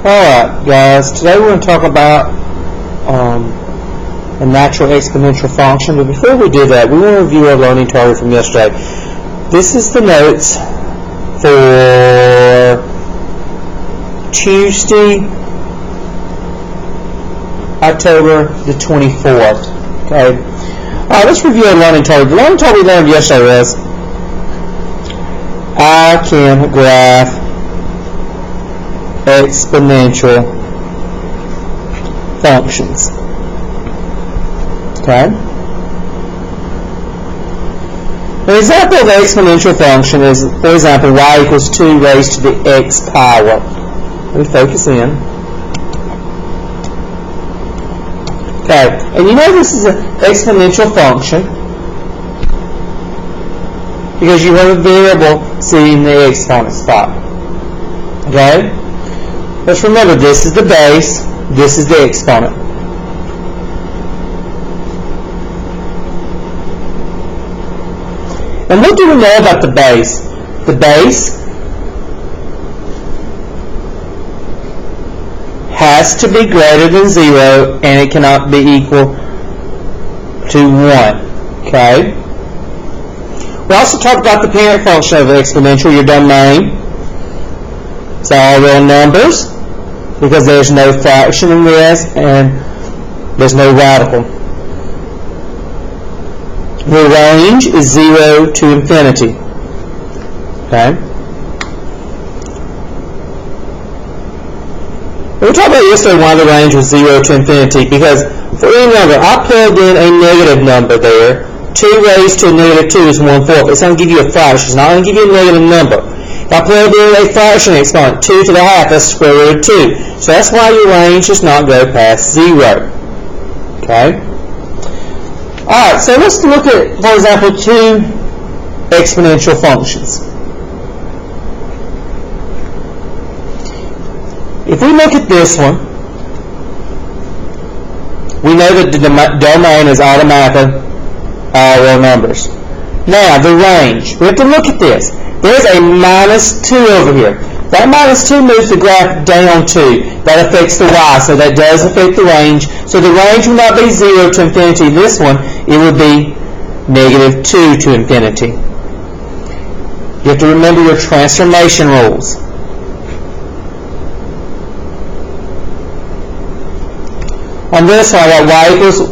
Alright guys, today we're going to talk about a natural exponential function, but before we do that, we want to review our learning target from yesterday. This is the notes for Tuesday, October the 24th. Okay. Alright, let's review our learning target. The learning target we learned yesterday was I can graph exponential functions. Okay? An example of an exponential function is, for example, y equals 2 raised to the x power. Let me focus in. Okay, and you know this is an exponential function because you have a variable sitting in the exponent spot. Okay? Let's remember, this is the base, this is the exponent. And what do we know about the base? The base has to be greater than 0 and it cannot be equal to 1. Okay? We also talked about the parent function of an exponential, your domain. It's all real numbers because there's no fraction in this and there's no radical. The range is 0 to infinity. Okay? We talked about yesterday why the range was 0 to infinity, because for any number, I plugged in a negative number there. 2 raised to a negative 2 is 1/4. It's going to give you a fraction. It's not going to give you a negative number. If I plug in a fraction exponent, 2 to the half, that's square root of 2. So that's why your range does not go past 0. Okay? Alright, so let's look at, for example, two exponential functions. If we look at this one, we know that the domain is automatically all real numbers. Now, the range. We have to look at this. There's a minus 2 over here. That minus 2 moves the graph down 2. That affects the y, so that does affect the range. So the range will not be 0 to infinity. This one, it would be negative 2 to infinity. You have to remember your transformation rules. On this one, I got y equals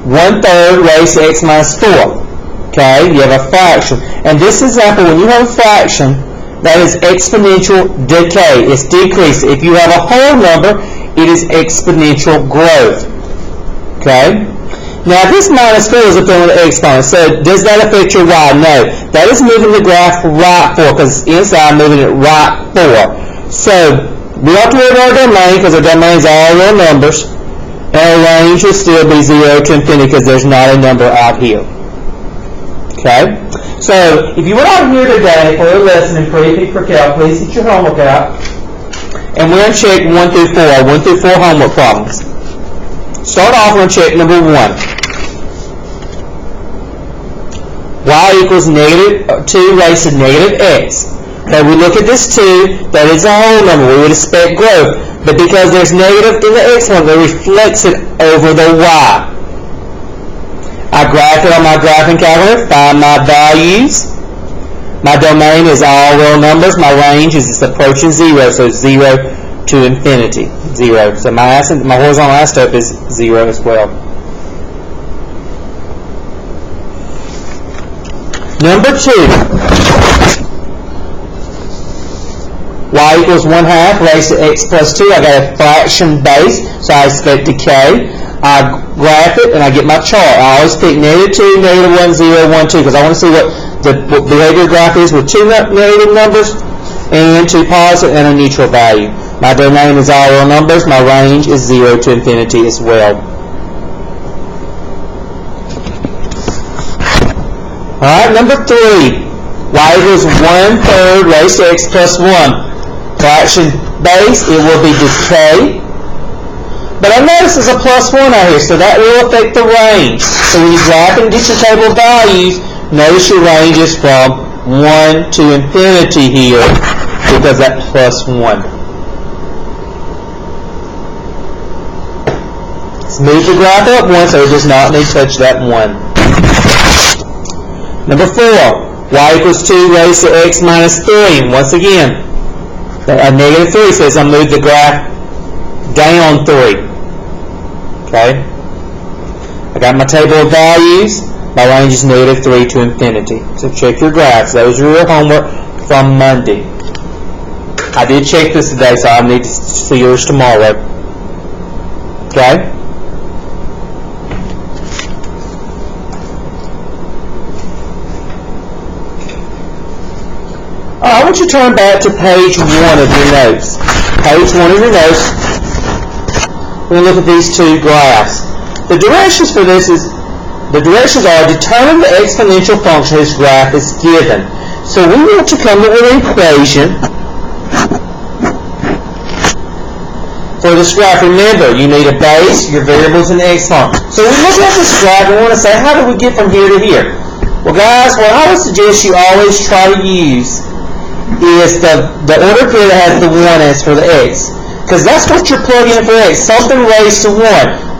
1/3 raised to x minus 4. Okay, you have a fraction. And this example, when you have a fraction, that is exponential decay. It's decreased. If you have a whole number, it is exponential growth. Okay? Now, this minus 4 is a thing with the exponent. So, does that affect your y? No. That is moving the graph right 4, because it's inside moving it right 4. So, we have to worry about our domain, because our domain is all real numbers. And our range will still be 0 to infinity, because there's not a number out here. Okay? So, if you went out here today for a lesson in PreCal, please get your homework out. And we're going to check 1 through 4, 1 through 4 homework problems. Start off, we're going to check number 1. Y equals negative 2 raised to negative x. Okay, we look at this 2, that is a whole number. We would expect growth. But because there's negative in the exponent, it reflects it over the y. I graph it on my graphing calculator, find my values. My domain is all real numbers. My range is it's approaching 0, so it's 0 to infinity. 0. So my horizontal asymptote is 0 as well. Number 2. Y equals 1/2 raised to x plus 2. I got a fraction base, so I expect decay. I graph it and I get my chart. I always pick negative 2, negative 1, 0, 1, 2, because I want to see what the behavior graph is with 2 negative numbers and 2 positive and a neutral value. My domain is all real numbers. My range is 0 to infinity as well. Alright, number 3. Y equals 1/3 raised to x plus 1. Fraction base, it will be decay. But I notice there's a plus 1 out here, so that will affect the range. So when you graph and get your table of values, notice your range is from 1 to infinity here because that plus 1. Let's move the graph up 1, so it does not need to touch that 1. Number 4, y equals 2 raised to x minus 3. And once again, a negative 3 says I move the graph down 3. Okay? I got my table of values. My range is negative 3 to infinity. So check your graphs. Those are your homework from Monday. I did check this today, so I need to see yours tomorrow. Okay? I want you to turn back to page 1 of your notes. Page 1 of your notes. We're going to look at these two graphs. The directions for this are determine the exponential function this graph is given. So we want to come up with an equation for this graph. Remember, you need a base, your variables, and the exponent. So we look at this graph and we want to say, how do we get from here to here? Well, guys, what I would suggest you always try to use is the order period that has the 1 as for the x. Because that's what you're plugging in for x. Something raised to 1.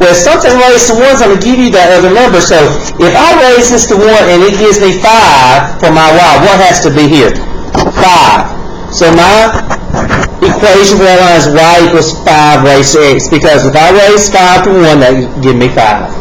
Well, something raised to 1 is going to give you that other number. So if I raise this to 1 and it gives me 5 for my y, what has to be here? 5. So my equation for that line is y equals 5 raised to x. Because if I raise 5 to 1, that will give me 5.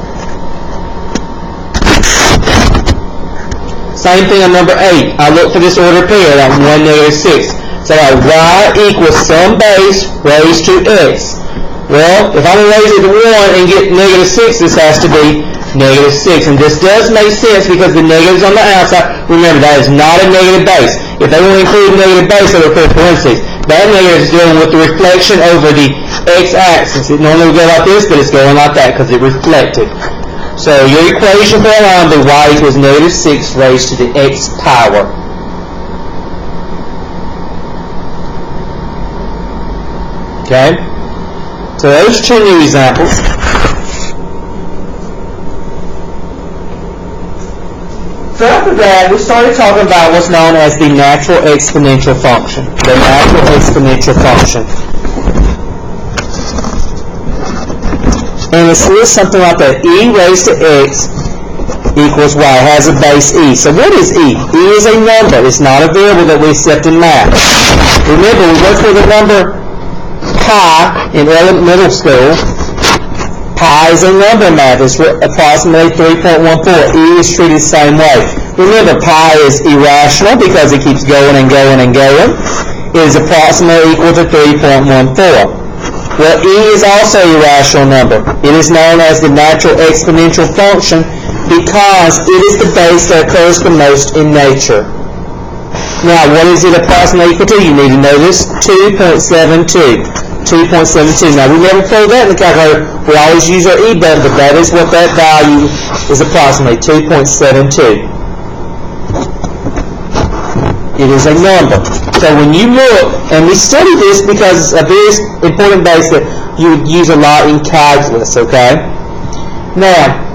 Same thing on number 8. I look for this order pair, that 1, negative 6. So y equals some base raised to x. Well, if I'm going to raise it to 1 and get negative 6, this has to be negative 6. And this does make sense because the negative's on the outside. Remember, that is not a negative base. If they want to include a negative base, they would put parentheses. That negative is dealing with the reflection over the x-axis. It normally would go like this, but it's going like that because it reflected. So your equation for that line will be y equals negative 6 raised to the x power. Okay? So those are two new examples. So after that, we started talking about what's known as the natural exponential function. The natural exponential function. And it's something like that. E raised to x equals y. It has a base e. So what is e? E is a number. It's not a variable that we accept in math. Remember, we worked with the number pi in middle school. Pi is a number in math. It's approximately 3.14. E is treated the same way. Remember, pi is irrational because it keeps going and going and going. It is approximately equal to 3.14. Well, e is also a irrational number. It is known as the natural exponential function because it is the base that occurs the most in nature. Now, what is it approximately equal to? You need to know this. 2.72. 2.72. Now, we never play that in the calculator. We always use our e button, but that is what that value is approximately, 2.72. It is a number. So when you look, and we study this because it's a very important base that you would use a lot in calculus, okay? Now,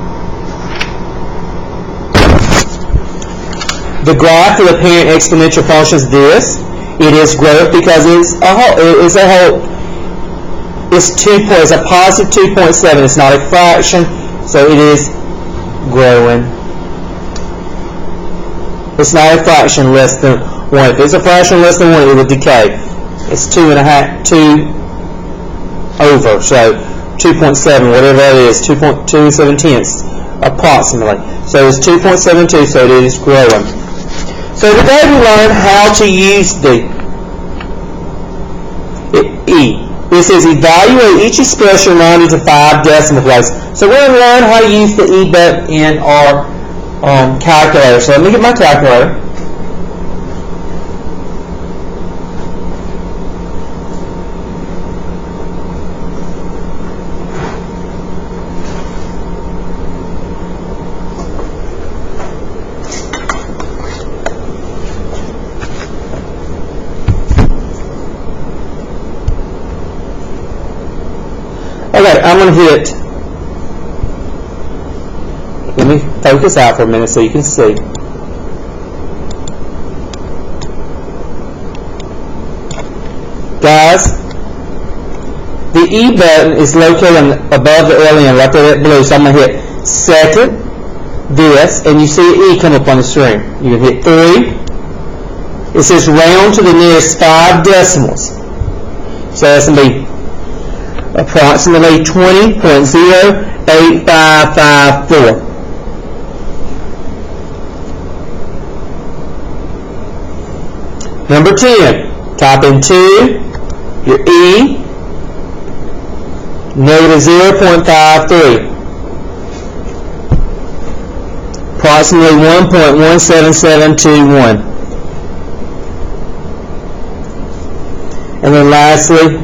the graph of the parent exponential function is this. It is growth because it's a whole. It's a positive 2.7. It's not a fraction, so it is growing. It's not a fraction less than 1. If it's a fraction less than 1, it would decay. It's 2 over, so 2.7, whatever that is, 2.27 approximately. So it's 2.72, so it is growing. So today we learned how to use the E. It says evaluate each expression rounded to 5 decimal places. So we're going to learn how to use the E button in our calculator. So let me get my calculator. Okay, I'm going to hit, let me focus out for a minute so you can see. Guys, the the E button is located above the LN, right there at blue. So I'm going to hit second, this, and you see E come up on the screen. You can hit 3. It says round to the nearest 5 decimals. So that's going to be approximately 20.08554. Number 10, type in 2, your E, negative 0.53. Approximately 1.17721. And then lastly,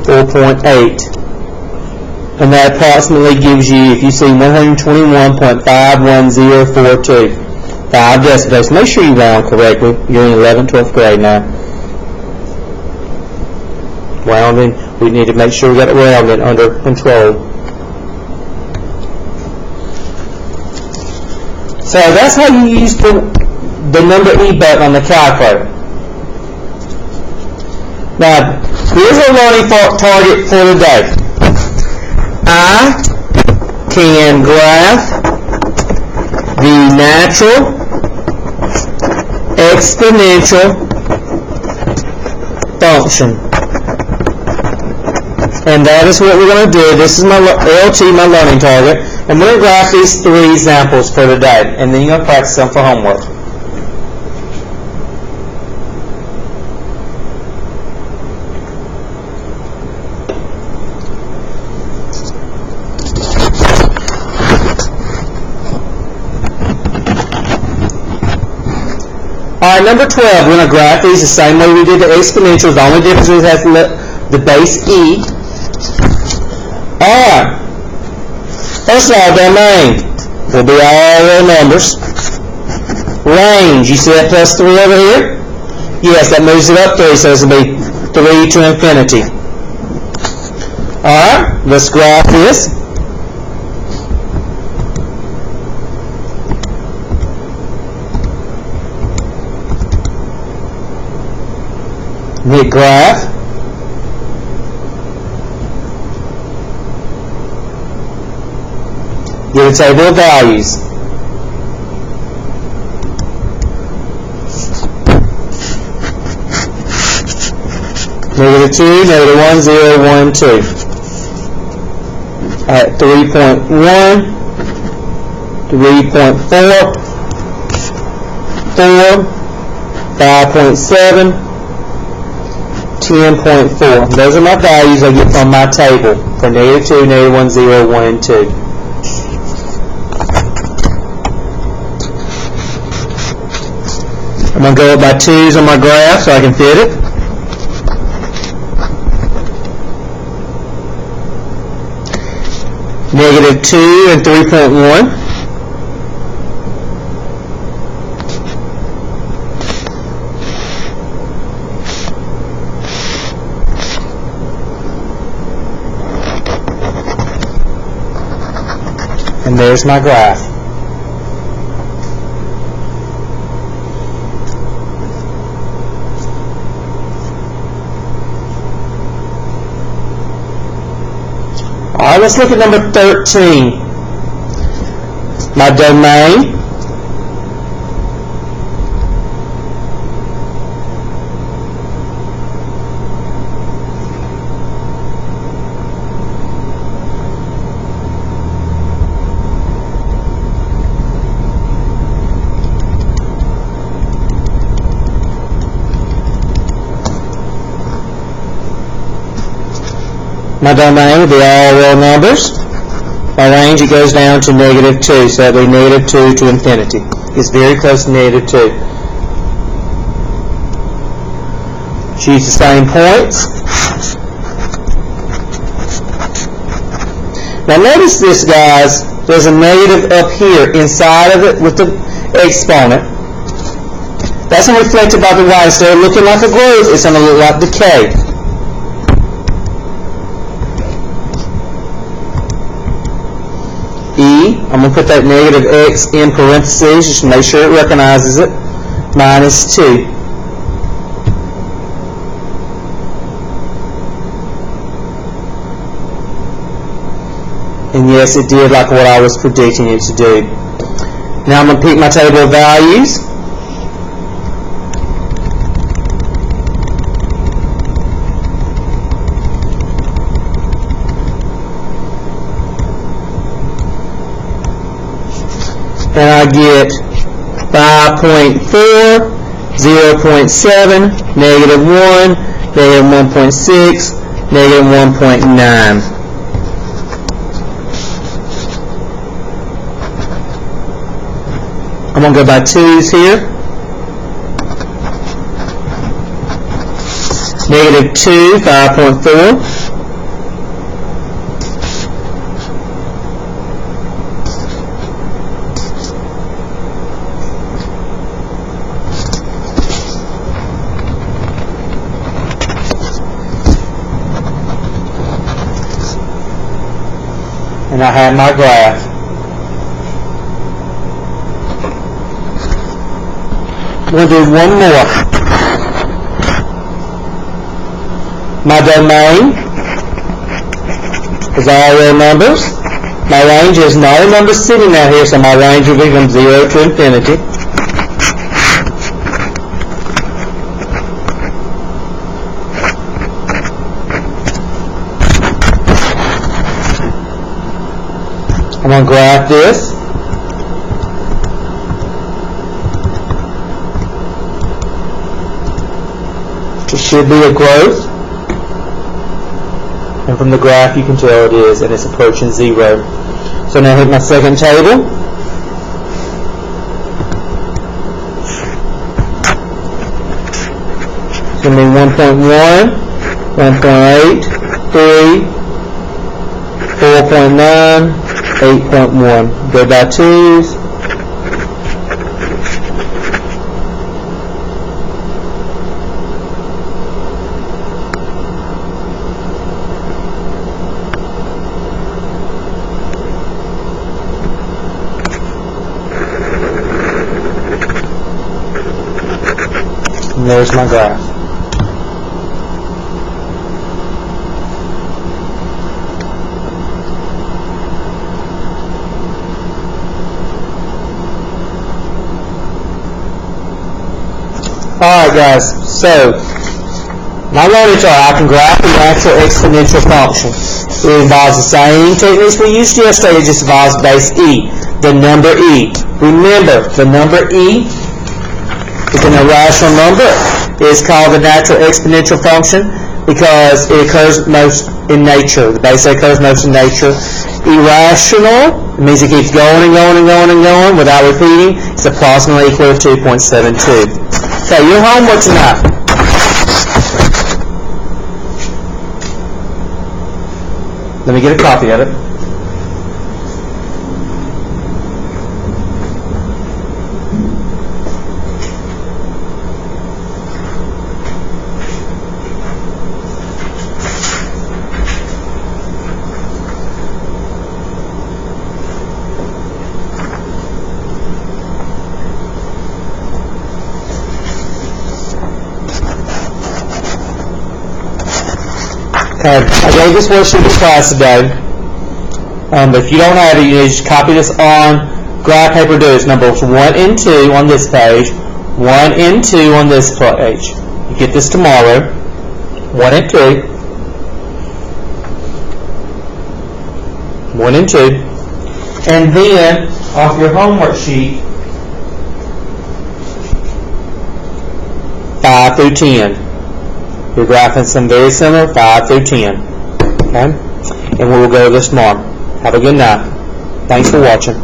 4.8. And that approximately gives you, if you see 121.51042. 5 decibels. Make sure you round correctly. You're in 11th, 12th grade now. Rounding, we need to make sure we got it rounded under control. So that's how you use the number E button on the calculator. Now, here's a learning target for today. I can graph the natural exponential function. And that is what we're going to do. This is my LT, my learning target. And we're going to graph these 3 examples for today. And then you're going to practice them for homework. Alright, number 12, we're going to graph these the same way we did the exponentials. The only difference is it has the base E. Alright, first of all, domain will be all real numbers. Range, you see that plus 3 over here? Yes, that moves it up 3, so it's going to be 3 to infinity. Alright, let's graph this. Hit graph. Get a table of values. Negative 2, negative 1, 0, 1, 2. At 3.1, 3.4, 4, 5.7, 10.4. Those are my values I get from my table for negative 2, negative 1, 0, 1, and 2. I'm going to go up by 2's on my graph so I can fit it. Negative 2 and 3.1. And there's my graph. Alright, let's look at number 13. My domain. My domain will be all real numbers. My range, it goes down to negative 2, so that will be negative 2 to infinity. It's very close to negative 2. Choose the same points. Now notice this, guys. There's a negative up here inside of it with the exponent. That's reflected by the y. Instead of looking like a growth, it's going to look like decay. E, I'm going to put that negative x in parentheses just to make sure it recognizes it, minus 2. And yes, it did like what I was predicting it to do. Now I'm going to pick my table of values. And I get 5.4, 0.7, negative 1, negative 1.6, negative 1.9. I'm going to go by 2's here. Negative 2, 5.4. And I have my graph. We'll do one more. My domain is all real numbers. My range is no numbers sitting out here, so my range will be from 0 to infinity. I'm going to graph this. It should be a growth. And from the graph you can tell it is, and it's approaching 0. So now I hit my second table. It's going to be 1.1, 1.8, 3, 4.9, 8.1. Go by 2's. And there's my graph. Alright guys, so my learning chart, I can graph the natural exponential function. It involves the same techniques we used yesterday, it just involves base e, the number e. Remember, the number e is an irrational number. It is called the natural exponential function because it occurs most in nature. The base occurs most in nature. Irrational, it means it keeps going and going and going and going without repeating. It's approximately equal to 2.72. Okay, your homework tonight. Let me get a copy of it. I gave this worksheet to class today, but if you don't have it, you need to just copy this on graph paper. Do it's numbers 1 and 2 on this page, 1 and 2 on this page. You get this tomorrow, 1 and 2, 1 and 2, and then off your homework sheet, 5 through 10. You're graphing some very similar, 5 through 10. Okay? And we will go this tomorrow. Have a good night. Thanks for watching.